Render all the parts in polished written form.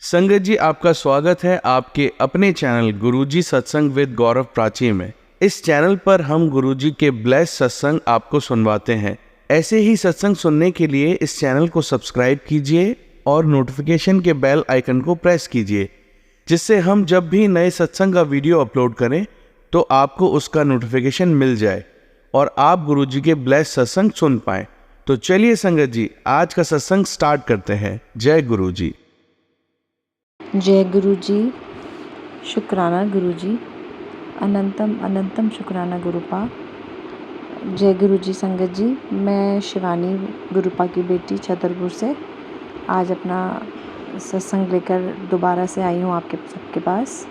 संगत जी, आपका स्वागत है आपके अपने चैनल गुरुजी सत्संग विद गौरव प्राची में। इस चैनल पर हम गुरुजी के ब्लेस सत्संग आपको सुनवाते हैं। ऐसे ही सत्संग सुनने के लिए इस चैनल को सब्सक्राइब कीजिए और नोटिफिकेशन के बेल आइकन को प्रेस कीजिए, जिससे हम जब भी नए सत्संग का वीडियो अपलोड करें तो आपको उसका नोटिफिकेशन मिल जाए और आप गुरुजी के ब्लेस सत्संग सुन पाएं। तो चलिए संगत जी, आज का सत्संग स्टार्ट करते हैं। जय गुरुजी। जय गुरु जी। शुक्राना गुरु जी। अनंतम अनंतम शुक्राना गुरुपा। जय गुरु जी। संगत जी, मैं शिवानी गुरुपा की बेटी छतरपुर से आज अपना सत्संग लेकर दोबारा से आई हूँ आपके सबके पास।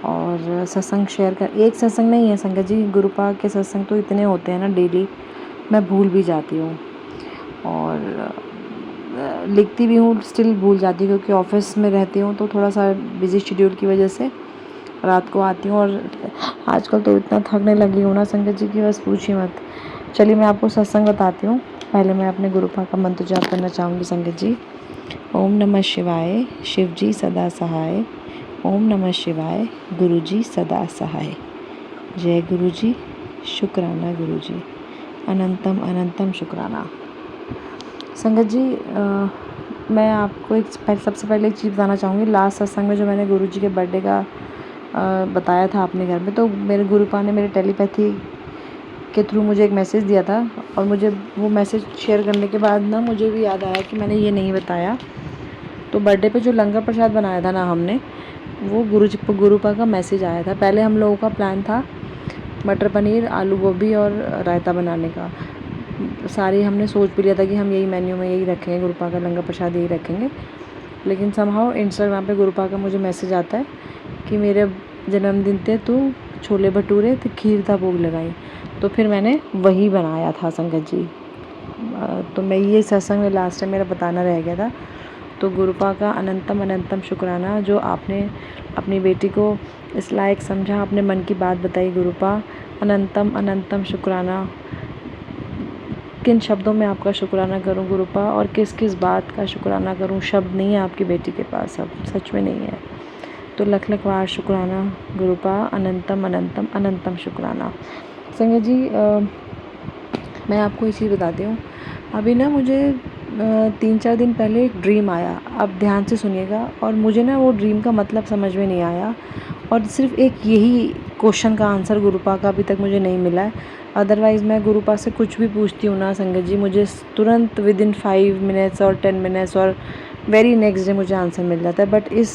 और सत्संग शेयर कर, एक सत्संग नहीं है संगत जी, गुरुपा के सत्संग तो इतने होते हैं ना, डेली मैं भूल भी जाती हूँ और लिखती भी हूँ, स्टिल भूल जाती हूँ क्योंकि ऑफिस में रहती हूँ तो थोड़ा सा बिजी शेड्यूल की वजह से रात को आती हूँ। और आजकल तो इतना थकने लगी हूँ ना संगत जी की बस पूछिए मत। चलिए मैं आपको सत्संग बताती हूँ। पहले मैं अपने गुरुपा का मंत्र जाप करना चाहूँगी संगत जी। ओम नमः शिवाय, शिव जी सदा सहाय। ओम नमः शिवाय, गुरु जी सदा सहाय। जय गुरु जी। शुक्राना गुरु जी। अनंतम अनंतम शुक्राना। संगत जी, मैं आपको सबसे पहले एक चीज़ बताना चाहूँगी। लास्ट सत्संग में जो मैंने गुरुजी के बर्थडे का बताया था अपने घर में, तो मेरे गुरुपा ने मेरे टेलीपैथी के थ्रू मुझे एक मैसेज दिया था और मुझे वो मैसेज शेयर करने के बाद ना मुझे भी याद आया कि मैंने ये नहीं बताया। तो बर्थडे पे जो लंगर प्रसाद बनाया था ना हमने, वो गुरुपा का मैसेज आया था। पहले हम लोगों का प्लान था मटर पनीर, आलू गोभी और रायता बनाने का। सारी हमने सोच भी लिया था कि हम यही मेन्यू में यही रखेंगे, गुरुपा का लंगर प्रसाद यही रखेंगे। लेकिन समहाउ इंस्टाग्राम पे गुरुपा का मुझे मैसेज आता है कि मेरे जन्मदिन थे तो छोले भटूरे तो खीर था भोग लगाई। तो फिर मैंने वही बनाया था संगत जी। तो मैं ये सत्संग में लास्ट टाइम मेरा बताना रह गया था। तो गुरुपा का अनंतम अनंतम शुक्राना, जो आपने अपनी बेटी को इस लायक समझा, अपने मन की बात बताई गुरुपा। अनंतम अनंतम शुक्राना। किन शब्दों में आपका शुक्राना करूं गुरुपा, और किस किस बात का शुक्राना करूं। शब्द नहीं है आपकी बेटी के पास, अब सच में नहीं है। तो लख लख बार शुक्राना गुरुपा। अनंतम अनंतम अनंतम शुक्राना। संगत जी, मैं आपको एक चीज़ बताती हूँ। अभी ना मुझे 3-4 दिन पहले एक ड्रीम आया। आप ध्यान से सुनिएगा। और मुझे ना वो ड्रीम का मतलब समझ में नहीं आया और सिर्फ एक यही क्वेश्चन का आंसर गुरुपा का अभी तक मुझे नहीं मिला है। अदरवाइज़ मैं गुरुपा से कुछ भी पूछती हूँ ना संगत जी, मुझे तुरंत विदिन 5 मिनट्स और 10 मिनट्स और वेरी नेक्स्ट डे मुझे आंसर मिल जाता है। बट इस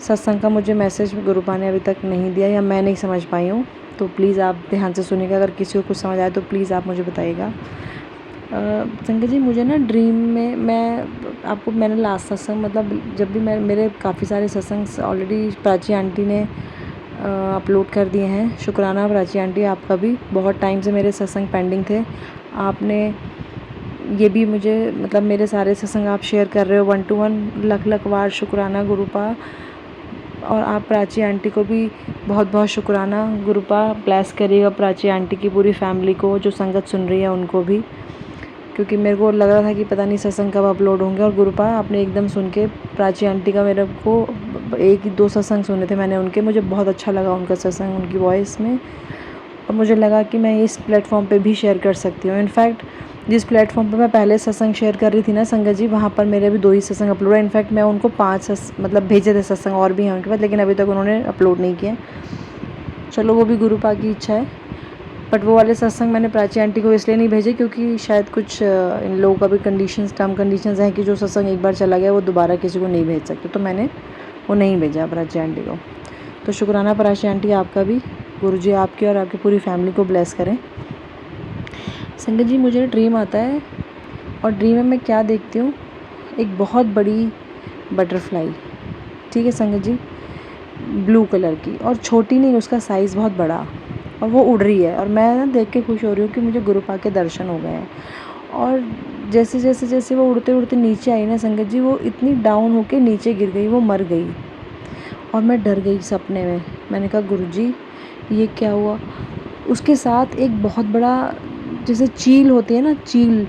सत्संग का मुझे मैसेज गुरुपा ने अभी तक नहीं दिया या मैं नहीं समझ पाई हूँ। तो प्लीज़ आप ध्यान से सुनिएगा। अगर किसी को कुछ समझ आए तो प्लीज़ आप मुझे बताइएगा। संगत जी, मुझे ना ड्रीम में मैंने लास्ट सत्संग, मतलब जब भी मेरे काफ़ी सारे सत्संग ऑलरेडी प्राची आंटी ने अपलोड कर दिए हैं। शुक्राना प्राची आंटी, आपका भी बहुत टाइम से मेरे सत्संग पेंडिंग थे। आपने ये भी मुझे, मतलब मेरे सारे सत्संग आप शेयर कर रहे हो 1 to 1। लख लख बार शुक्राना गुरुपा। और आप प्राची आंटी को भी बहुत बहुत शुक्राना गुरुपा। ब्लेस करिएगा प्राची आंटी की पूरी फैमिली को, जो संगत सुन रही है उनको भी, क्योंकि मेरे को लग रहा था कि पता नहीं सत्संग कब अपलोड होंगे। और गुरुपा, आपने एकदम सुन के प्राची आंटी का, मेरे को 1-2 सत्संग सुने थे मैंने उनके, मुझे बहुत अच्छा लगा उनका सत्संग, उनकी वॉइस में। और मुझे लगा कि मैं इस प्लेटफॉर्म पे भी शेयर कर सकती हूँ। इनफैक्ट जिस प्लेटफॉर्म पे मैं पहले सत्संग शेयर कर रही थी ना संगत जी, वहाँ पर मेरे भी 2 ही सत्संग अपलोड है। इनफैक्ट मैं उनको 5 मतलब भेजे थे सत्संग, और भी हैं उनके पास, लेकिन अभी तक उन्होंने अपलोड नहीं किए। चलो, वो भी गुरुपा की इच्छा है। बट वो वाले सत्संग मैंने प्राची आंटी को इसलिए नहीं भेजे क्योंकि शायद कुछ इन लोगों का भी टर्म कंडीशंस हैं कि जो सत्संग एक बार चला गया वो दोबारा किसी को नहीं भेज सकते। तो मैंने वो नहीं भेजा प्राची आंटी को। तो शुक्राना प्राची आंटी आपका भी। गुरुजी आपकी और आपकी पूरी फैमिली को ब्लेस करें। संगत जी, मुझे ड्रीम आता है और ड्रीम में मैं क्या देखती हूँ, एक बहुत बड़ी बटरफ्लाई, ठीक है संगत जी, ब्लू कलर की, और छोटी नहीं, उसका साइज़ बहुत बड़ा, और वो उड़ रही है। और मैं ना देख के खुश हो रही हूँ कि मुझे गुरुपा के दर्शन हो गए हैं। और जैसे जैसे जैसे वो उड़ते उड़ते नीचे आई ना संगत जी, वो इतनी डाउन होके नीचे गिर गई, वो मर गई। और मैं डर गई सपने में। मैंने कहा गुरुजी ये क्या हुआ। उसके साथ एक बहुत बड़ा, जैसे चील होती है ना, चील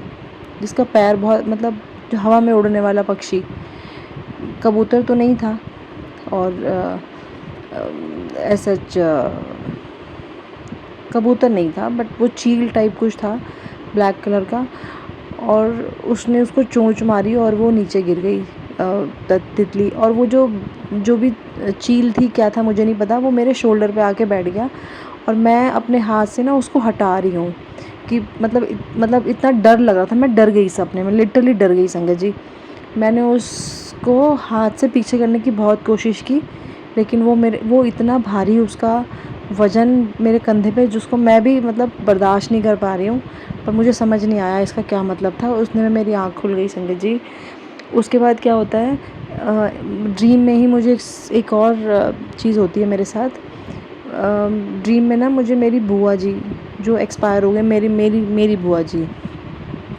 जिसका पैर बहुत, मतलब जो हवा में उड़ने वाला पक्षी, कबूतर तो नहीं था और ऐसा कबूतर नहीं था, बट वो चील टाइप कुछ था ब्लैक कलर का, और उसने उसको चोंच मारी और वो नीचे गिर गई तितली। और वो जो भी चील थी क्या था मुझे नहीं पता, वो मेरे शोल्डर पे आके बैठ गया और मैं अपने हाथ से ना उसको हटा रही हूँ कि मतलब इतना डर लग रहा था, मैं डर गई सपने में, लिटरली डर गई संगत जी। मैंने उसको हाथ से पीछे करने की बहुत कोशिश की, लेकिन वो इतना भारी, उसका वज़न मेरे कंधे पे, जिसको मैं भी मतलब बर्दाश्त नहीं कर पा रही हूँ। पर मुझे समझ नहीं आया इसका क्या मतलब था। उसने मेरी आँख खुल गई संगत जी। उसके बाद क्या होता है, ड्रीम में ही मुझे एक और चीज़ होती है मेरे साथ। ड्रीम में ना मुझे मेरी बुआ जी जो एक्सपायर हो गए, मेरी बुआ जी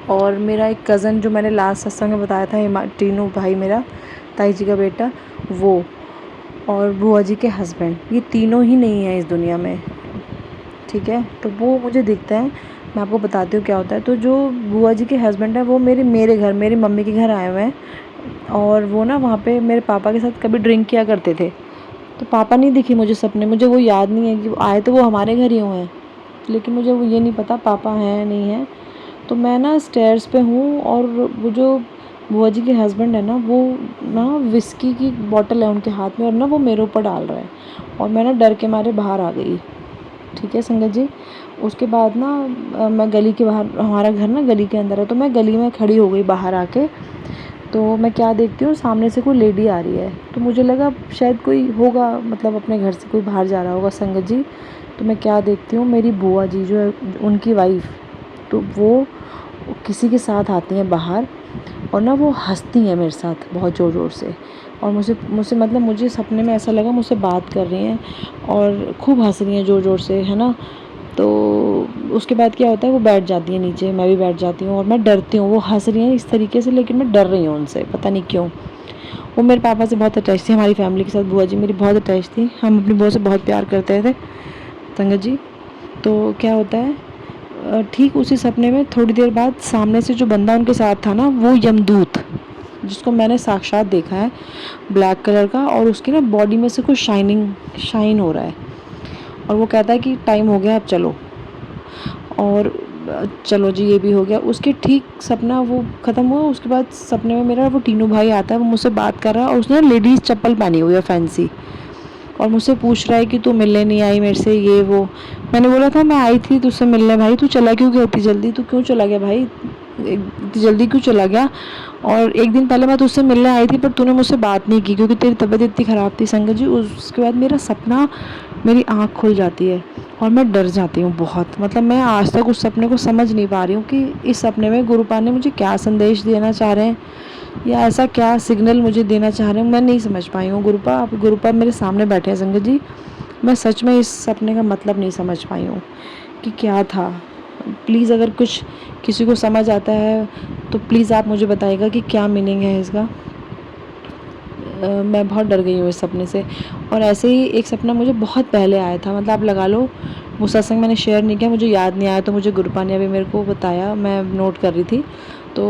और मेरा एक कज़न जो मैंने लास्ट सत्संग में बताया था, टीनू भाई मेरा, ताई जी का बेटा, वो और बुआ जी के हस्बैंड, ये तीनों ही नहीं हैं इस दुनिया में, ठीक है। तो वो मुझे दिखता है, मैं आपको बताती हूँ क्या होता है। तो जो बुआ जी के हस्बैंड है वो मेरे घर, मेरी मम्मी के घर आए हुए हैं, और वो ना वहाँ पे मेरे पापा के साथ कभी ड्रिंक किया करते थे। तो पापा नहीं दिखे मुझे सपने, मुझे वो याद नहीं है कि वो आए, तो वो हमारे घर ही हुए हैं, लेकिन मुझे वो ये नहीं पता पापा हैं नहीं हैं। तो मैं ना स्टेयर्स पे हूँ और वो जो बुआ जी के हस्बैंड है ना, वो ना विस्की की बॉटल है उनके हाथ में और ना वो मेरे ऊपर डाल रहा है, और मैं ना डर के मारे बाहर आ गई, ठीक है संगत जी। उसके बाद ना मैं गली के बाहर, हमारा घर ना गली के अंदर है, तो मैं गली में खड़ी हो गई बाहर आके। तो मैं क्या देखती हूँ, सामने से कोई लेडी आ रही है, तो मुझे लगा शायद कोई होगा, मतलब अपने घर से कोई बाहर जा रहा होगा संगत जी। तो मैं क्या देखती हूँ, मेरी बुआ जी जो है उनकी वाइफ, तो वो किसी के साथ आती हैं बाहर, और ना वो हंसती हैं मेरे साथ बहुत ज़ोर ज़ोर से, और मुझसे मुझसे मतलब मुझे सपने में ऐसा लगा मुझसे बात कर रही हैं और खूब हंस रही हैं ज़ोर ज़ोर से, है ना। तो उसके बाद क्या होता है, वो बैठ जाती है नीचे, मैं भी बैठ जाती हूँ और मैं डरती हूँ। वो हंस रही हैं इस तरीके से, लेकिन मैं डर रही हूँ उनसे, पता नहीं क्यों। वो मेरे पापा से बहुत अटैच थी, हमारी फैमिली के साथ बुआ जी मेरी बहुत अटैच थी, हम अपनी बुआ से बहुत प्यार करते थे संगत जी। तो क्या होता है, ठीक उसी सपने में थोड़ी देर बाद सामने से जो बंदा उनके साथ था ना, वो यमदूत, जिसको मैंने साक्षात देखा है, ब्लैक कलर का, और उसकी ना बॉडी में से कुछ शाइन हो रहा है, और वो कहता है कि टाइम हो गया अब चलो। और चलो जी ये भी हो गया। उसके ठीक सपना वो ख़त्म हुआ, उसके बाद सपने में मेरा वो टीनू भाई आता है, वो मुझसे बात कर रहा है, और उसने लेडीज़ चप्पल पहनी हुई है फैंसी, और मुझसे पूछ रहा है कि तू मिलने नहीं आई मेरे से, ये वो। मैंने बोला था मैं आई थी तुझसे मिलने भाई, तू चला क्यों गया इतनी जल्दी, तू क्यों चला गया भाई, इतनी जल्दी क्यों चला गया। और एक दिन पहले मैं तुझसे मिलने आई थी, पर तूने मुझसे बात नहीं की क्योंकि तेरी तबीयत इतनी ख़राब थी संगत जी। उसके बाद मेरा सपना, मेरी आँख खुल जाती है और मैं डर जाती हूँ बहुत। मतलब मैं आज तक उस सपने को समझ नहीं पा रही हूँ कि इस सपने में गुरुपाल ने मुझे क्या संदेश देना चाह रहे हैं, या ऐसा क्या सिग्नल मुझे देना चाह रहे हैं, मैं नहीं समझ पाई हूँ। गुरुपा मेरे सामने बैठे हैं संगत जी, मैं सच में इस सपने का मतलब नहीं समझ पाई हूँ कि क्या था। प्लीज़ अगर कुछ किसी को समझ आता है तो प्लीज़ आप मुझे बताइएगा कि क्या मीनिंग है इसका। मैं बहुत डर गई हूँ इस सपने से। और ऐसे ही एक सपना मुझे बहुत पहले आया था, मतलब आप लगा लो वो सत्संग मैंने शेयर नहीं किया, मुझे याद नहीं आया, तो मुझे गुरुपा ने अभी मेरे को बताया, मैं नोट कर रही थी। तो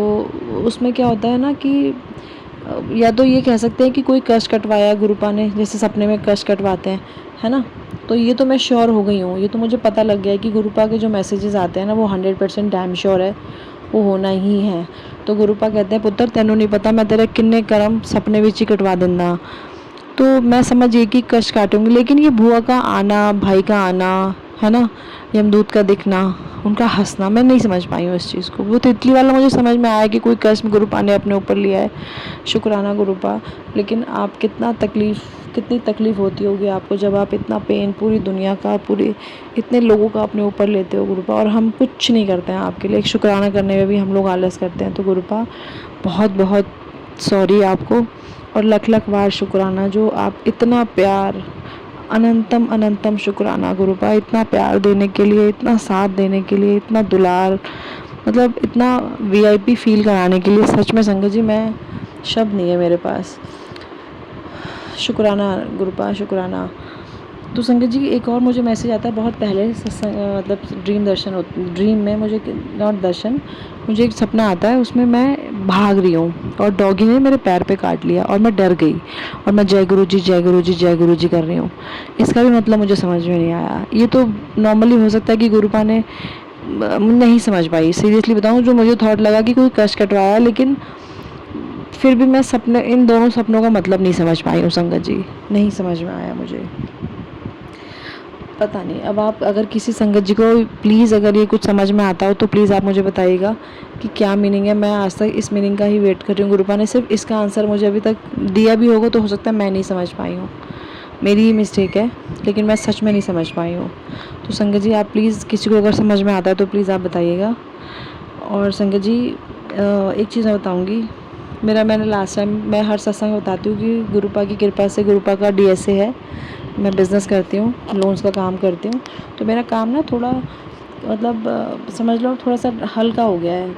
उसमें क्या होता है ना कि या तो ये कह सकते हैं कि कोई कष्ट कटवाया गुरुपा ने, जैसे सपने में कष्ट कटवाते हैं, है ना। तो ये तो मैं श्योर हो गई हूँ, ये तो मुझे पता लग गया है कि गुरुपा के जो मैसेजेस आते हैं ना, वो 100% डैम श्योर है, वो होना ही है। तो गुरुपा कहते हैं पुत्र तेनों नहीं पता मैं तेरे किन्ने कर्म सपने विच ही कटवा देना। तो मैं समझ ये कि कष्ट काटूंगी, लेकिन ये बुआ का आना, भाई का आना, है ना, यमदूत का दिखना, उनका हंसना, मैं नहीं समझ पाई हूँ इस चीज़ को। वो तितली वाला मुझे समझ में आया कि कोई कष्ट गुरुपा ने अपने ऊपर लिया है, शुक्राना गुरुपा। लेकिन आप कितनी तकलीफ़ होती होगी आपको जब आप इतना पेन पूरी दुनिया का, पूरी इतने लोगों का अपने ऊपर लेते हो गुरुपा, और हम कुछ नहीं करते हैं आपके लिए। एक शुक्राना करने में भी हम लोग आलस करते हैं। तो गुरुपा बहुत बहुत सॉरी आपको, और लख लख बार शुक्राना जो आप इतना प्यार, अनंतम अनंतम शुक्राना गुरुपा, इतना प्यार देने के लिए, इतना साथ देने के लिए, इतना दुलार, मतलब इतना वीआईपी फील कराने के लिए। सच में संगत जी मैं शब्द नहीं है मेरे पास। शुक्राना गुरुपा, शुक्राना। तो संगत जी एक और मुझे मैसेज आता है बहुत पहले सत्संग मतलब ड्रीम में मुझे नॉट दर्शन, मुझे एक सपना आता है, उसमें मैं भाग रही हूँ और डॉगी ने मेरे पैर पे काट लिया और मैं डर गई और मैं जय गुरु जी जय गुरु जी जय गुरु जी कर रही हूँ। इसका भी मतलब मुझे समझ में नहीं आया। ये तो नॉर्मली हो सकता है कि गुरुपा ने नहीं समझ पाई। सीरियसली बताऊँ, जो मुझे थॉट लगा कि कोई कष्ट कटवाया, लेकिन फिर भी मैं इन दोनों सपनों का मतलब नहीं समझ पाई हूँ संगत जी, नहीं समझ में आया मुझे, पता नहीं। अब आप अगर किसी संगत जी को प्लीज़ अगर ये कुछ समझ में आता हो तो प्लीज़ आप मुझे बताइएगा कि क्या मीनिंग है। मैं आज तक इस मीनिंग का ही वेट कर रही हूँ। गुरुपा ने सिर्फ इसका आंसर मुझे अभी तक दिया भी होगा तो हो सकता है मैं नहीं समझ पाई हूँ, मेरी ही मिस्टेक है, लेकिन मैं सच में नहीं समझ पाई हूँ। तो संगत जी आप प्लीज़, किसी को अगर समझ में आता है तो प्लीज़ आप बताइएगा। और संगत जी एक चीज़ मैं बताऊँगी, मैंने लास्ट टाइम, मैं हर सत्संग में बताती हूँ कि गुरुपा की कृपा से, गुरुपा का DSA है, मैं बिज़नेस करती हूँ, लोन्स का काम करती हूँ। तो मेरा काम ना थोड़ा मतलब समझ लो थोड़ा सा हल्का हो गया है,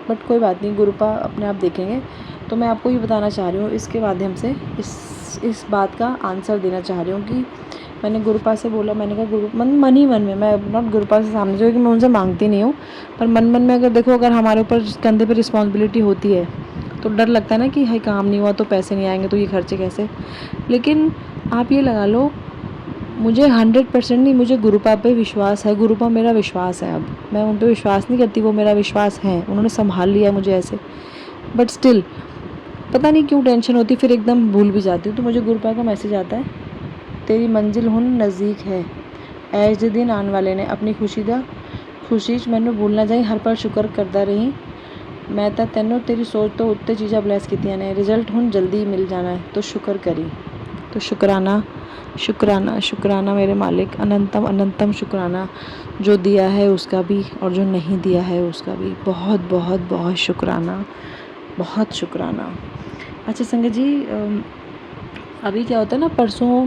बट कोई बात नहीं, गुरुपा अपने आप देखेंगे। तो मैं आपको ये बताना चाह रही हूँ इसके माध्यम से, इस बात का आंसर देना चाह रही हूँ कि मैंने गुरुपा से बोला, मैंने कहा मन ही मन में, मैं नॉट गुरुपा से सामने, जो कि मैं उनसे मांगती नहीं हूँ, पर मन में अगर देखो, अगर हमारे ऊपर कंधे पे रिस्पॉन्सिबिलिटी होती है तो डर लगता है ना कि हाई काम नहीं हुआ तो पैसे नहीं आएंगे तो ये खर्चे कैसे। लेकिन आप ये लगा लो, मुझे 100% नहीं, मुझे गुरुपा पे विश्वास है, गुरुपा मेरा विश्वास है। अब मैं उन पे विश्वास नहीं करती, वो मेरा विश्वास है, उन्होंने संभाल लिया मुझे ऐसे। बट स्टिल पता नहीं क्यों टेंशन होती, फिर एकदम भूल भी जाती हूँ। तो मुझे गुरुपा का मैसेज आता है, तेरी मंजिल हुन नज़दीक है, ऐज दे दिन आने वाले ने, अपनी खुशी दा खुशी मैनू भूल ना जाई, हर पल शुक्र करदा रही, मैं तो तेनों तेरी सोच तो उत्ते चीज़ां ब्लैस कीतियां ने, रिजल्ट हुन जल्दी मिल जाना है, तो शुक्र करी। तो शुक्राना शुक्राना शुक्राना मेरे मालिक, अनंतम अनंतम शुक्राना, जो दिया है उसका भी और जो नहीं दिया है उसका भी, बहुत बहुत बहुत शुक्राना, बहुत शुक्राना। अच्छा संगत जी, अभी क्या होता है ना, परसों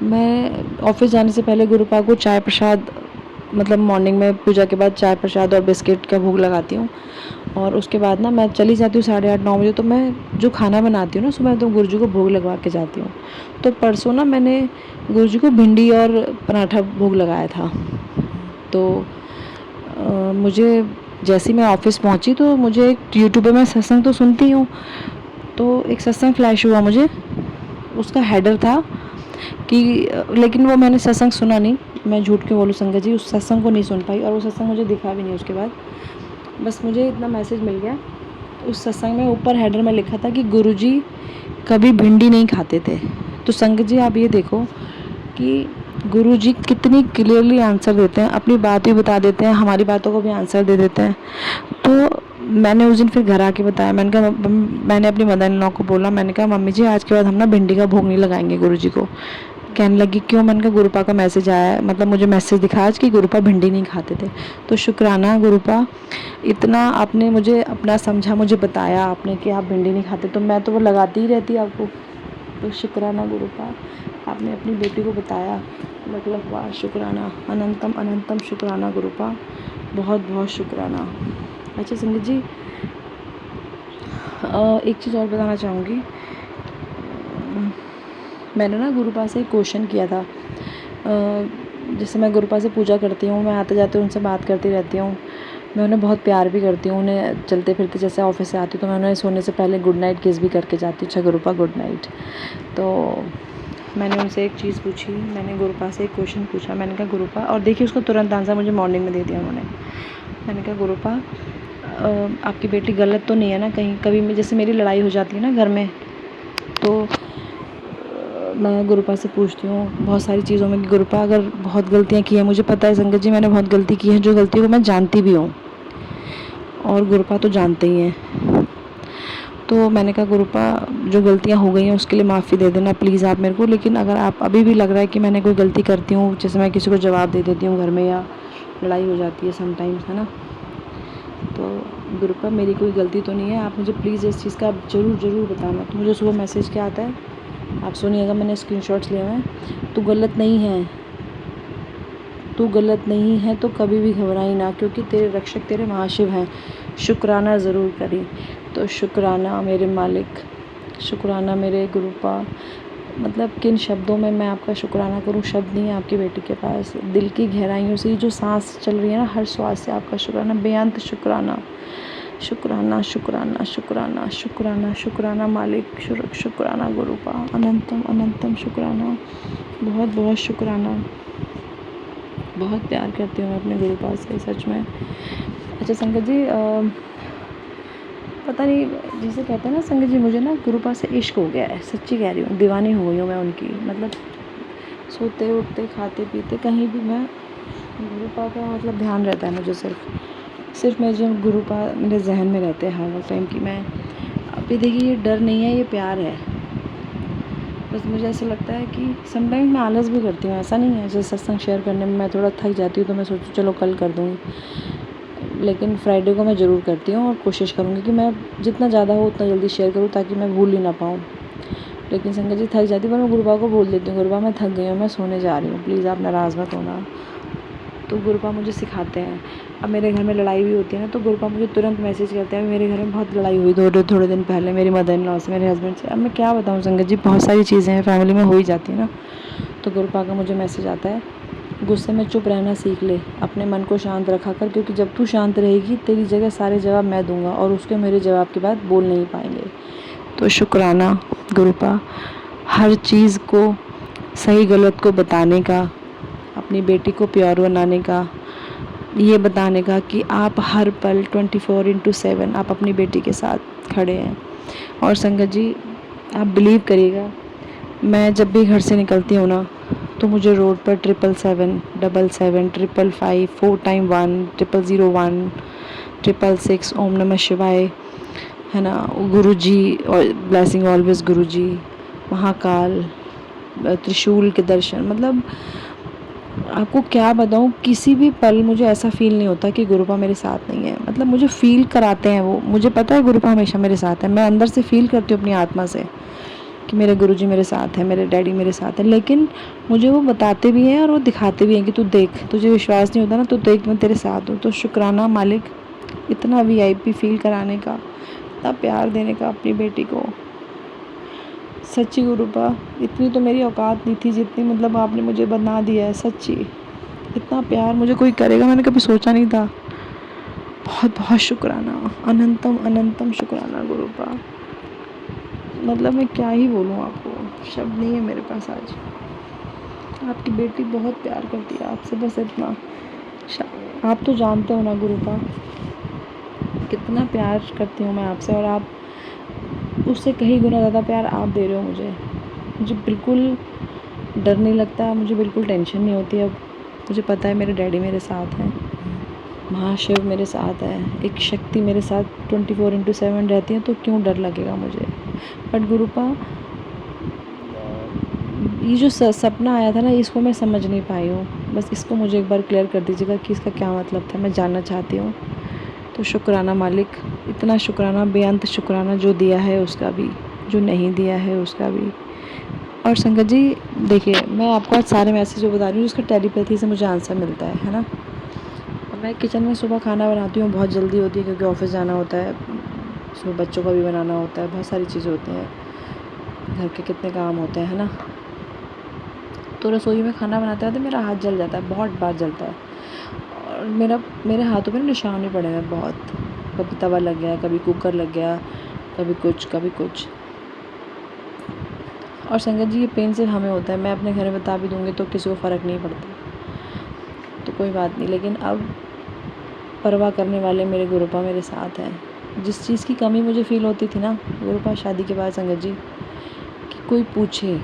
मैं ऑफिस जाने से पहले गुरुपा को चाय प्रसाद, मतलब मॉर्निंग में पूजा के बाद चाय प्रसाद और बिस्किट का भोग लगाती हूँ, और उसके बाद ना मैं चली जाती हूँ 8:30-9 बजे। तो मैं जो खाना बनाती हूँ ना सुबह, तो गुरुजी को भोग लगवा के जाती हूँ। तो परसों ना मैंने गुरुजी को भिंडी और पराठा भोग लगाया था। तो मुझे जैसे ही मैं ऑफिस पहुँची तो मुझे एक यूट्यूब पे, मैं सत्संग तो सुनती हूँ, तो एक सत्संग फ्लैश हुआ मुझे, उसका हेडर था कि, लेकिन वो मैंने सत्संग सुना नहीं, मैं झूठ क्यों बोलूँ संगत जी, उस सत्संग को नहीं सुन पाई, और वो सत्संग मुझे दिखा भी नहीं उसके बाद। बस मुझे इतना मैसेज मिल गया, उस सत्संग में ऊपर हेडर में लिखा था कि गुरुजी कभी भिंडी नहीं खाते थे। तो संगत जी आप ये देखो कि गुरुजी कितनी क्लियरली आंसर देते हैं, अपनी बात भी बता देते हैं, हमारी बातों को भी आंसर दे देते हैं। तो मैंने उस दिन फिर घर आके बताया, मैंने अपनी मदर इन लॉ को बोला, मैंने कहा मम्मी जी आज के बाद हम ना भिंडी का भोग नहीं लगाएंगे गुरुजी को। कहने लगी क्यों? मैंने कहा गुरुपा का मैसेज आया, मतलब मुझे मैसेज दिखा आज कि गुरुपा भिंडी नहीं खाते थे। तो शुक्राना गुरुपा, इतना आपने मुझे अपना समझा, मुझे बताया आपने कि आप भिंडी नहीं खाते, तो मैं तो वो लगाती ही रहती आपको। तो शुक्राना गुरुपा, आपने अपनी बेटी को बताया, मतलब वाह, शुक्राना, अनंतम अनंतम शुक्राना गुरुपा, बहुत बहुत शुक्राना। अच्छा संगत जी, एक चीज़ और बताना चाहूँगी, मैंने ना गुरुपा से एक क्वेश्चन किया था। जैसे मैं गुरुपा से पूजा करती हूँ, मैं आते जाते उनसे बात करती रहती हूँ, मैं उन्हें बहुत प्यार भी करती हूँ, उन्हें चलते फिरते जैसे ऑफिस से आती हूँ तो मैं उन्हें सोने से पहले गुड नाइट किस भी करके जाती हूँ, अच्छा गुरुपा गुड नाइट। तो मैंने उनसे एक चीज़ पूछी, मैंने गुरुपा से एक क्वेश्चन पूछा, मैंने कहा गुरुपा, और देखिए उसका तुरंत आंसर मुझे मॉर्निंग में दे दिया उन्होंने। मैंने कहा गुरुपा आपकी बेटी गलत तो नहीं है ना कहीं, कभी जैसे मेरी लड़ाई हो जाती है ना घर में, तो मैं गुरुपा से पूछती हूँ बहुत सारी चीज़ों में कि गुरुपा अगर बहुत गलतियाँ की हैं, मुझे पता है संगत जी मैंने बहुत गलती की है, जो गलतियों को मैं जानती भी हूँ, और गुरुपा तो जानते ही हैं। तो मैंने कहा गुरुपा जो गलतियाँ हो गई हैं उसके लिए माफ़ी दे देना प्लीज़ आप मेरे को, लेकिन अगर आप अभी भी लग रहा है कि मैंने कोई गलती करती हूँ, जैसे मैं किसी को जवाब दे देती हूँ घर में, या लड़ाई हो जाती है समटाइम्स, है ना, तो गुरुपा मेरी कोई गलती तो नहीं है, आप मुझे प्लीज़ इस चीज़ का ज़रूर बताना। तो मुझे सुबह मैसेज क्या आता है, आप सुनिएगा, मैंने स्क्रीनशॉट्स लिए हुए हैं। तू गलत नहीं है, तू गलत नहीं है तो कभी भी घबराई ना, क्योंकि तेरे रक्षक तेरे महाशिव हैं, शुक्राना ज़रूर करी। तो शुक्राना मेरे मालिक, शुक्राना मेरे गुरुपा, मतलब किन शब्दों में मैं आपका शुक्राना करूं, शब्द नहीं है आपकी बेटी के पास। दिल की गहराइयों से जो सांस चल रही है ना, हर श्वास से आपका शुक्राना, बेअंत शुक्राना, शुक्राना शुक्राना शुक्राना शुक्राना शुक्राना मालिक, शुक्राना गुरुपा, अनंतम अनंतम शुक्राना, बहुत बहुत शुक्राना। बहुत प्यार करती हूँ मैं अपने गुरुपा से, सच में। अच्छा संगत जी, पता नहीं, जिसे कहते हैं ना संगत जी, मुझे ना गुरुपा से इश्क हो गया है, सच्ची कह रही हूँ, दीवानी हो गई हूँ मैं उनकी। मतलब सोते उठते खाते पीते कहीं भी मैं गुरुपा का मतलब ध्यान रहता है मुझे। सिर्फ मैं जो गुरुपा मेरे जहन में रहते हैं हर वक्त टाइम की। मैं अभी देखिए, ये डर नहीं है, ये प्यार है। बस मुझे ऐसा लगता है कि समटाइम मैं आलस भी करती हूँ, ऐसा नहीं है। जैसे सत्संग शेयर करने में मैं थोड़ा थक जाती हूँ तो मैं सोचती चलो कल कर दूँगी, लेकिन फ्राइडे को मैं ज़रूर करती हूँ और कोशिश करूँगी कि मैं जितना ज़्यादा हो उतना जल्दी शेयर करूँ ताकि मैं भूल ही ना पाऊँ। लेकिन संगत जी थक जाती हूँ, पर मैं गुरुपा को बोल देती हूँ, गुरुपा मैं थक गई हूँ, मैं सोने जा रही हूँ, प्लीज़ आप नाराज़ मत होना। तो गुरुपा मुझे सिखाते हैं। अब मेरे घर में लड़ाई भी होती है ना, तो गुरुपा मुझे तुरंत मैसेज करते हैं। मेरे घर में बहुत लड़ाई हुई थोड़े दिन पहले मेरी मदर इन लॉ से, मेरे हस्बैंड से। अब मैं क्या बताऊँ संगत जी, बहुत सारी चीज़ें हैं फैमिली में हो ही जाती है ना। तो गुरुपा का मुझे मैसेज आता है, गुस्से में चुप रहना सीख ले, अपने मन को शांत रखा कर, क्योंकि जब तू शांत रहेगी तेरी जगह सारे जवाब मैं दूंगा और उसके मेरे जवाब के बाद बोल नहीं पाएंगे। तो शुक्राना गुरुपा, हर चीज़ को, सही गलत को बताने का, अपनी बेटी को प्योर बनाने का, ये बताने का कि आप हर पल 24/7 आप अपनी बेटी के साथ खड़े हैं। और संगत जी आप बिलीव करिएगा, मैं जब भी घर से निकलती हूँ ना, तो मुझे रोड पर 777, 77, 555, 4x1, 001, 666, ओम नमः शिवाय, है ना, गुरु जी और ब्लेसिंग ऑलवेज गुरु जी, महाकाल, त्रिशूल के दर्शन। मतलब आपको क्या बताऊँ, किसी भी पल मुझे ऐसा फ़ील नहीं होता कि गुरुपा मेरे साथ नहीं है। मतलब मुझे फ़ील कराते हैं वो, मुझे पता है गुरुपा हमेशा मेरे साथ है। मैं अंदर से फ़ील करती हूँ अपनी आत्मा से कि मेरे गुरुजी मेरे साथ हैं, मेरे डैडी मेरे साथ हैं। लेकिन मुझे वो बताते भी हैं और वो दिखाते भी हैं कि तू देख, तुझे विश्वास नहीं होता ना, तो देख मैं तेरे साथ हूँ। तो शुक्राना मालिक, इतना VIP फ़ील कराने का, इतना प्यार देने का अपनी बेटी को। सच्ची गुरुपा, इतनी तो मेरी औकात नहीं थी जितनी मतलब आपने मुझे बना दिया है। सच्ची इतना प्यार मुझे कोई करेगा मैंने कभी सोचा नहीं था। बहुत बहुत शुक्राना, अनंतम अनंतम शुक्राना गुरुपा। मतलब मैं क्या ही बोलूँ आपको, शब्द नहीं है मेरे पास आज। आपकी बेटी बहुत प्यार करती है आपसे, बस इतना। आप तो जानते हो ना गुरुपा, कितना प्यार करती हूँ मैं आपसे, और आप उससे कहीं गुना ज़्यादा प्यार आप दे रहे हो मुझे। मुझे बिल्कुल डर नहीं लगता, मुझे बिल्कुल टेंशन नहीं होती। अब मुझे पता है मेरे डैडी मेरे साथ हैं, महाशिव मेरे साथ है, एक शक्ति मेरे साथ 24/7 रहती है, तो क्यों डर लगेगा मुझे। बट गुरुपा, ये जो सपना आया था ना, इसको मैं समझ नहीं पाई हूँ। बस इसको मुझे एक बार क्लियर कर दीजिएगा कि इसका क्या मतलब था, मैं जानना चाहती हूँ। तो शुक्राना मालिक, इतना शुक्राना, बेअंत शुक्राना, जो दिया है उसका भी, जो नहीं दिया है उसका भी। और संगत जी देखिए, मैं आपको आज सारे मैसेज जो बता रही हूँ जिसका टेलीपैथी से मुझे आंसर मिलता है ना। मैं किचन में सुबह खाना बनाती हूँ, बहुत जल्दी होती है क्योंकि ऑफिस जाना होता है, सुबह बच्चों का भी बनाना होता है, बहुत सारी चीज़ें होती हैं, घर के कितने काम होते हैं, है ना। तो रसोई में खाना बनाते हैं तो मेरा हाथ जल जाता है, बहुत बार जलता है। और मेरे हाथों पर निशान भी पड़े हैं बहुत, कभी तवा लग गया, कभी कुकर लग गया, कभी कुछ। और संगत जी ये पेन सिर्फ हमें होता है, मैं अपने घर में बता भी दूँगी तो किसी को फ़र्क नहीं पड़ता, तो कोई बात नहीं। लेकिन अब परवाह करने वाले मेरे गुरुपा मेरे साथ हैं। जिस चीज़ की कमी मुझे फ़ील होती थी ना गुरुपा शादी के बाद संगत जी, कि कोई पूछे,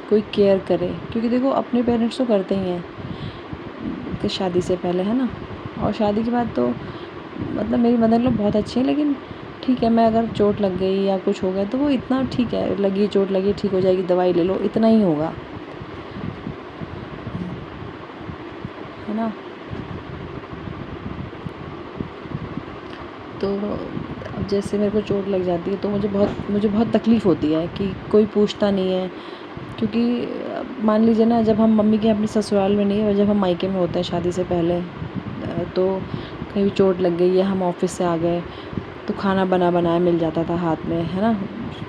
कोई केयर करे, क्योंकि देखो अपने पेरेंट्स तो करते ही हैं कि शादी से पहले, है ना। और शादी के बाद तो मतलब मेरी मदर लोग बहुत अच्छी हैं, लेकिन ठीक है, मैं अगर चोट लग गई या कुछ हो गया तो वो इतना ठीक है, लगी चोट लगी, ठीक हो जाएगी, दवाई ले लो, इतना ही होगा, है ना। तो अब जैसे मेरे को चोट लग जाती है तो मुझे बहुत तकलीफ़ होती है कि कोई पूछता नहीं है। क्योंकि मान लीजिए ना, जब हम मम्मी के अपने ससुराल में नहीं, और जब हम मायके में होते हैं शादी से पहले, तो कहीं भी चोट लग गई या हम ऑफिस से आ गए तो खाना बना बनाया मिल जाता था हाथ में, है ना।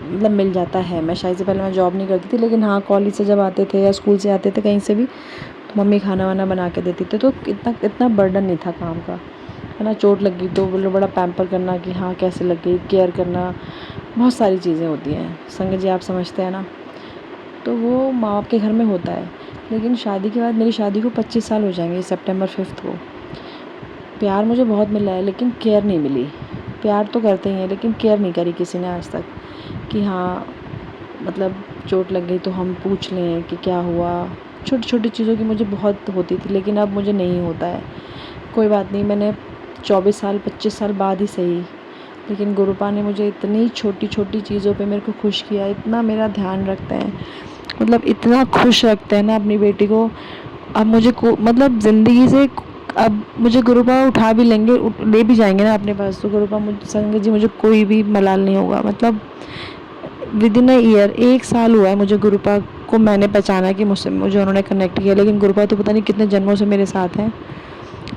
मतलब मिल जाता है। मैं शादी से पहले मैं जॉब नहीं करती थी, लेकिन हाँ कॉलेज से जब आते थे या स्कूल से आते थे कहीं से भी, तो मम्मी खाना वाना बना के देती थी, तो इतना इतना बर्डन नहीं था काम का, है ना। चोट लग गई तो बोलो बड़ा पैम्पर करना कि हाँ कैसे लग गई, केयर करना, बहुत सारी चीज़ें होती हैं संगत जी, आप समझते हैं ना। तो वो माँ बाप के घर में होता है। लेकिन शादी के बाद, मेरी शादी को 25 साल हो जाएंगे सितंबर 5 को। प्यार मुझे बहुत मिला है लेकिन केयर नहीं मिली। प्यार तो करते ही हैं लेकिन केयर नहीं करी किसी ने आज तक, कि हाँ मतलब चोट लग गई तो हम पूछ लें कि क्या हुआ। छोटी छोटी चीज़ों की मुझे बहुत होती थी, लेकिन अब मुझे नहीं होता है। कोई बात नहीं, मैंने 24 साल 25 साल बाद ही सही, लेकिन गुरुपा ने मुझे इतनी छोटी छोटी चीज़ों पे मेरे को खुश किया, इतना मेरा ध्यान रखते हैं, मतलब इतना खुश रखते हैं ना अपनी बेटी को। अब मुझे को मतलब ज़िंदगी से अब मुझे गुरुपा उठा भी लेंगे, ले भी जाएंगे ना अपने पास, तो गुरुपा मुझे संगत जी मुझे कोई भी मलाल नहीं होगा। मतलब विद इन अ ईयर, 1 साल हुआ है मुझे गुरुपा को मैंने पहचाना कि मुझसे मुझे उन्होंने कनेक्ट किया, लेकिन गुरुपा तो पता नहीं कितने जन्मों से मेरे साथ हैं।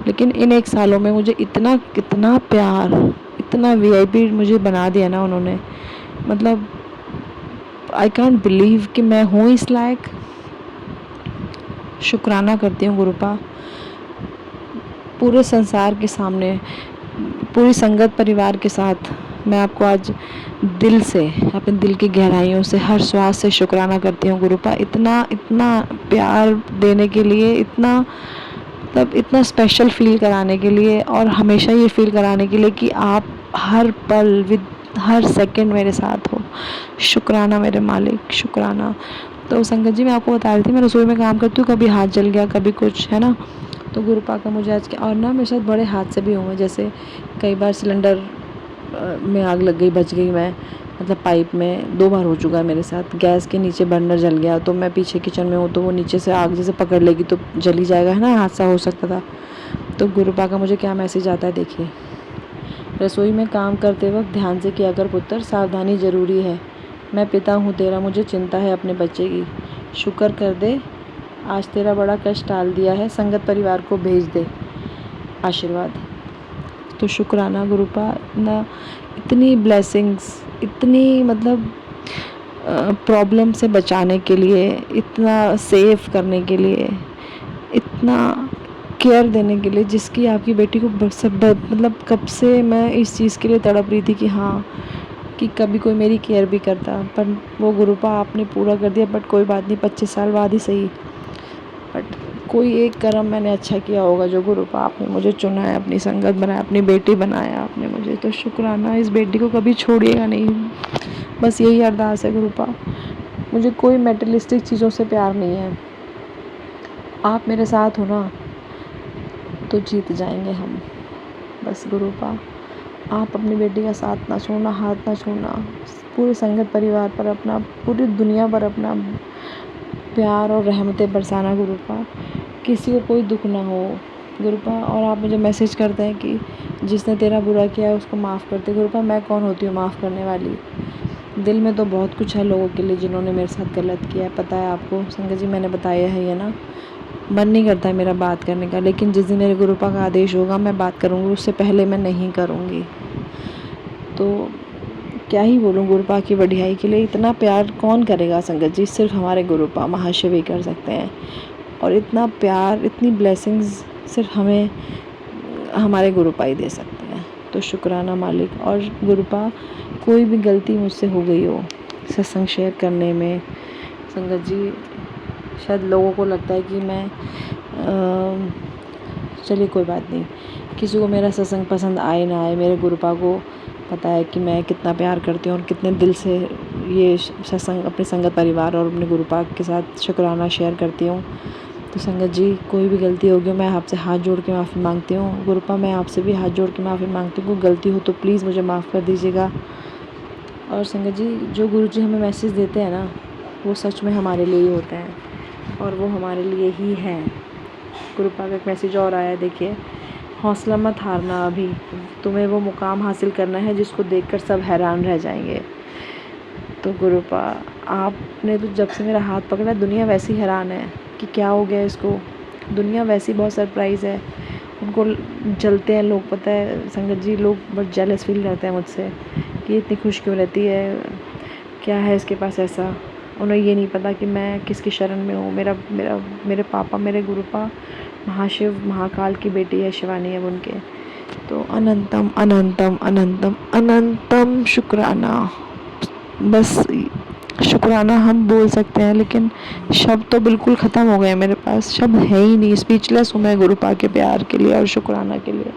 लेकिन इन 1 सालों में मुझे इतना कितना प्यार, इतना वीआईपी मुझे बना दिया ना उन्होंने, मतलब आई कांट बिलीव कि मैं हूँ इस लायक। शुक्राना करती हूँ गुरुपा, पूरे संसार के सामने, पूरी संगत परिवार के साथ मैं आपको आज दिल से, अपने दिल की गहराइयों से, हर श्वास से शुक्राना करती हूँ गुरुपा, इतना इतना प्यार देने के लिए, इतना मतलब इतना स्पेशल फील कराने के लिए, और हमेशा ये फील कराने के लिए कि आप हर पल विद हर सेकंड मेरे साथ हो। शुक्राना मेरे मालिक, शुक्राना। तो संगत जी मैं आपको बता रही थी, मैं रसोई में काम करती हूँ, कभी हाथ जल गया, कभी कुछ, है ना। तो गुरुपा का मुझे आज, और ना मेरे साथ बड़े हादसे भी हुए, जैसे कई बार सिलेंडर में आग लग गई, बच गई मैं, मतलब पाइप में 2 बार हो चुका है मेरे साथ। गैस के नीचे बर्नर जल गया, तो मैं पीछे किचन में हूँ, तो वो नीचे से आग जैसे पकड़ लेगी तो जल ही जाएगा, है ना, हादसा हो सकता था। तो गुरुपा का मुझे क्या मैसेज आता है देखिए, रसोई में काम करते वक्त ध्यान से किया कर पुत्र, सावधानी ज़रूरी है। मैं पिता हूँ तेरा, मुझे चिंता है अपने बच्चे की। शुक्र कर दे, आज तेरा बड़ा कष्ट टाल दिया है, संगत परिवार को भेज दे आशीर्वाद। तो शुक्राना गुरुपा, इतनी ब्लेसिंग्स, इतनी मतलब प्रॉब्लम से बचाने के लिए, इतना सेव करने के लिए, इतना केयर देने के लिए, जिसकी आपकी बेटी को मतलब कब से मैं इस चीज़ के लिए तड़प रही थी कि हाँ, कि कभी कोई मेरी केयर भी करता, पर वो गुरुपा आपने पूरा कर दिया। बट कोई बात नहीं, 25 साल बाद ही सही, बट कोई एक कर्म मैंने अच्छा किया होगा जो गुरुपा आपने मुझे चुना है, अपनी संगत बनाया, अपनी बेटी बनाया आपने मुझे। तो शुक्राना, इस बेटी को कभी छोड़िएगा नहीं, बस यही अरदास है गुरुपा। मुझे कोई मेटेरियलिस्टिक चीज़ों से प्यार नहीं है, आप मेरे साथ हो ना तो जीत जाएंगे हम। बस गुरुपा, आप अपनी बेटी का साथ ना छोड़ना, हाथ ना छोड़ना, पूरे संगत परिवार पर अपना, पूरी दुनिया पर अपना प्यार और रहमतें बरसाना गुरुपा, किसी को कोई दुख ना हो गुरुपा। और आप मुझे मैसेज करते हैं कि जिसने तेरा बुरा किया है उसको माफ़ करते। गुरुपा मैं कौन होती हूँ माफ़ करने वाली, दिल में तो बहुत कुछ है लोगों के लिए जिन्होंने मेरे साथ गलत किया है, पता है आपको संगत जी, मैंने बताया है ये ना। मन नहीं करता है मेरा बात करने का, लेकिन जिस दिन मेरे गुरुपा का आदेश होगा मैं बात करूँगी, उससे पहले मैं नहीं करूँगी। तो क्या ही बोलूँ गुरुपा की बढ़ियाई के लिए, इतना प्यार कौन करेगा संगत जी, सिर्फ हमारे गुरुपा महाशिव ही कर सकते हैं। और इतना प्यार, इतनी ब्लेसिंग्स सिर्फ हमें हमारे गुरुपा ही दे सकते हैं। तो शुक्राना मालिक। और गुरुपा, कोई भी गलती मुझसे हो गई हो सत्संग शेयर करने में, संगत जी शायद लोगों को लगता है कि मैं चलिए कोई बात नहीं, किसी को मेरा सत्संग पसंद आए ना आए, मेरे गुरुपा को पता है कि मैं कितना प्यार करती हूँ और कितने दिल से ये सत्संग अपने संगत परिवार और अपने गुरुपा के साथ शुक्राना शेयर करती हूँ। तो संगत जी, कोई भी गलती होगी मैं आपसे हाथ जोड़ के माफ़ी मांगती हूँ। गुरुपा मैं आपसे भी हाथ जोड़ के माफ़ी मांगती हूँ, कोई गलती हो तो प्लीज़ मुझे माफ़ कर दीजिएगा। और संगत जी, जो गुरुजी हमें मैसेज देते हैं ना, वो सच में हमारे लिए ही होते हैं, और वो हमारे लिए ही हैं। गुरुपा का एक मैसेज और आया है देखिए, हौसला मत हारना, अभी तुम्हें वो मुकाम हासिल करना है जिसको देखकर सब हैरान रह जाएंगे। तो गुरुपा, आपने तो जब से मेरा हाथ पकड़ा, दुनिया वैसी हैरान है कि क्या हो गया इसको, दुनिया वैसी बहुत सरप्राइज़ है। उनको जलते हैं लोग, पता है संगत जी, लोग बहुत जेलस फील करते हैं मुझसे कि इतनी खुश क्यों रहती है, क्या है इसके पास ऐसा, उन्हें ये नहीं पता कि मैं किसकी शरण में हूँ। मेरे पापा, मेरे गुरुपा महाशिव महाकाल की बेटी है शिवानी अब उनके। तो अनंतम अनंतम अनंतम अनंतम शुक्राना। बस शुक्राना हम बोल सकते हैं, लेकिन शब्द तो बिल्कुल ख़त्म हो गए मेरे पास, शब्द है ही नहीं। स्पीचलेस हूँ मैं गुरुपा के प्यार के लिए और शुक्राना के लिए।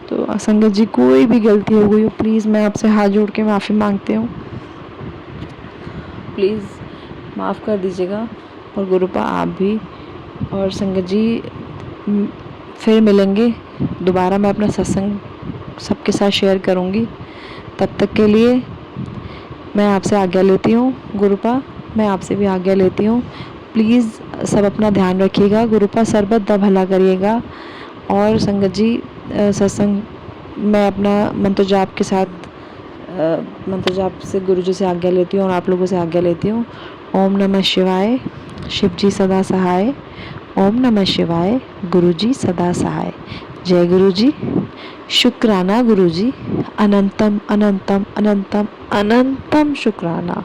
तो संगत जी, कोई भी गलती हो गई हो, प्लीज़ मैं आपसे हाथ जोड़ के माफ़ी मांगती हूँ, प्लीज़ माफ़ कर दीजिएगा। और गुरुपा आप भी। और संगत जी, फिर मिलेंगे दोबारा, मैं अपना सत्संग सबके साथ शेयर करूँगी। तब तक के लिए मैं आपसे आज्ञा लेती हूँ गुरुपा, मैं आपसे भी आज्ञा लेती हूँ। प्लीज़ सब अपना ध्यान रखिएगा, गुरुपा सर्बत दा भला करिएगा। और संगत जी, सत्संग मैं अपना मंत्र जाप के साथ मंत्र जाप से गुरुजी से आज्ञा लेती हूँ और आप लोगों से आज्ञा लेती हूँ। ओम नमः शिवाय, शिव जी सदा सहाय। ओम नमः शिवाय, गुरुजी सदा सहाय। जय गुरुजी। शुक्राना गुरुजी, अनंतम अनंतम अनंतम अनंतम शुक्राना।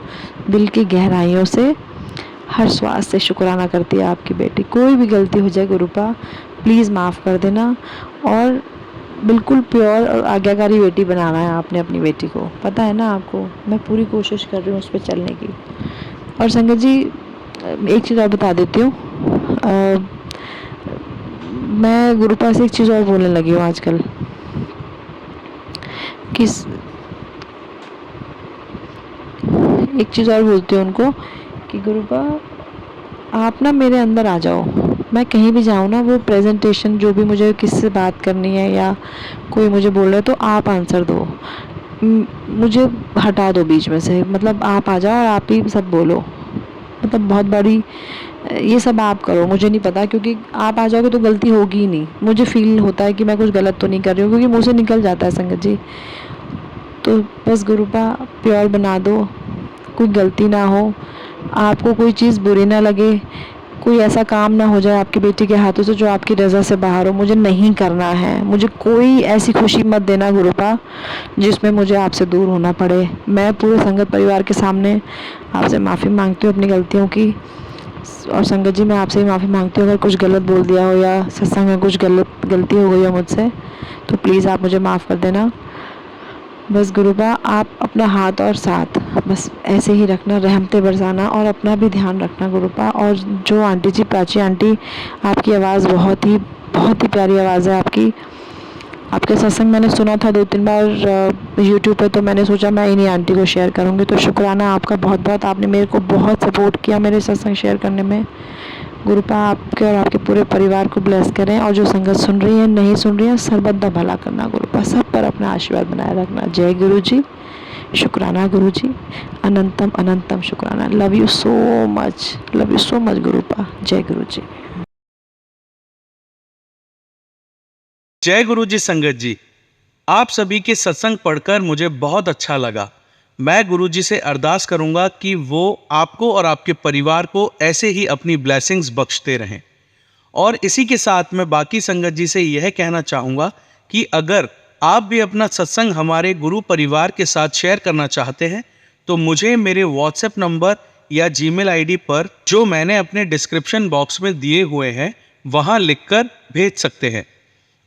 दिल की गहराइयों से, हर श्वास से शुक्राना करती है आपकी बेटी। कोई भी गलती हो जाए गुरुपा, प्लीज़ माफ़ कर देना। और बिल्कुल प्योर और आज्ञाकारी बेटी बनाना है आपने अपनी बेटी को, पता है ना आपको। मैं पूरी कोशिश कर रही हूँ उस पर चलने की। और संगत जी, एक चीज़ और बता देती हूँ, मैं गुरुपा से एक चीज़ और बोलने लगी हूँ आजकल, किस एक चीज़ और बोलती हूँ उनको कि गुरुपा आप ना मेरे अंदर आ जाओ। मैं कहीं भी जाऊँ ना, वो प्रेजेंटेशन जो भी मुझे किससे बात करनी है या कोई मुझे बोल रहा है, तो आप आंसर दो, मुझे हटा दो बीच में से। मतलब आप आ जाओ और आप ही सब बोलो, मतलब बहुत बड़ी ये सब आप करो, मुझे नहीं पता, क्योंकि आप आ जाओगे तो गलती होगी ही नहीं। मुझे फील होता है कि मैं कुछ गलत तो नहीं कर रही हूँ, क्योंकि मुँह से निकल जाता है संगत जी। तो बस गुरुपा प्योर बना दो, कोई गलती ना हो, आपको कोई चीज़ बुरी ना लगे, कोई ऐसा काम ना हो जाए आपकी बेटी के हाथों से जो आपकी रज़ा से बाहर हो। मुझे नहीं करना है, मुझे कोई ऐसी खुशी मत देना गुरुपा जिसमें मुझे आपसे दूर होना पड़े। मैं पूरे संगत परिवार के सामने आपसे माफ़ी मांगती हूँ अपनी गलतियों की। और संगत जी, मैं आपसे ही माफ़ी मांगती हूँ अगर कुछ गलत बोल दिया हो या सत्संग में कुछ गलती हो गई हो मुझसे, तो प्लीज़ आप मुझे माफ़ कर देना। बस गुरुपा आप अपना हाथ और साथ बस ऐसे ही रखना, रहमतें बरसाना और अपना भी ध्यान रखना गुरुपा। और जो आंटी जी, प्राची आंटी, आपकी आवाज़ बहुत ही प्यारी आवाज़ है आपकी। आपके सत्संग मैंने सुना था 2-3 बार यूट्यूब पे, तो मैंने सोचा मैं इन्हीं आंटी को शेयर करूँगी। तो शुक्राना आपका बहुत बहुत, आपने मेरे को बहुत सपोर्ट किया मेरे सत्संग शेयर करने में। गुरुपा आपके और आपके पूरे परिवार को ब्लेस करें। और जो संगत सुन रही है, नहीं सुन रही है, सर्वदा दा भला करना गुरुपा, सब पर अपना आशीर्वाद बनाए रखना। जय गुरु जी। शुक्राना गुरु जी, अनंतम अनंतम शुक्राना। Love you so much गुरुपा। जय गुरु जी। जय गुरु जी। संगत जी, आप सभी के सत्संग पढ़कर मुझे बहुत अच्छा लगा। मैं गुरु जी से अरदास करूंगा कि वो आपको और आपके परिवार को ऐसे ही अपनी ब्लेसिंग्स बख्शते रहें। और इसी के साथ मैं बाकी संगत जी से यह कहना चाहूँगा कि अगर आप भी अपना सत्संग हमारे गुरु परिवार के साथ शेयर करना चाहते हैं, तो मुझे मेरे व्हाट्सएप नंबर या जीमेल आईडी पर, जो मैंने अपने डिस्क्रिप्शन बॉक्स में दिए हुए हैं, वहाँ लिखकर भेज सकते हैं।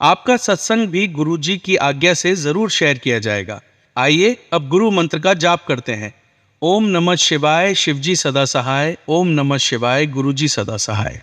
आपका सत्संग भी गुरु जी की आज्ञा से ज़रूर शेयर किया जाएगा। आइए अब गुरु मंत्र का जाप करते हैं। ओम नमः शिवाय, शिवजी सदा सहाय। ओम नमः शिवाय, गुरुजी सदा सहाय।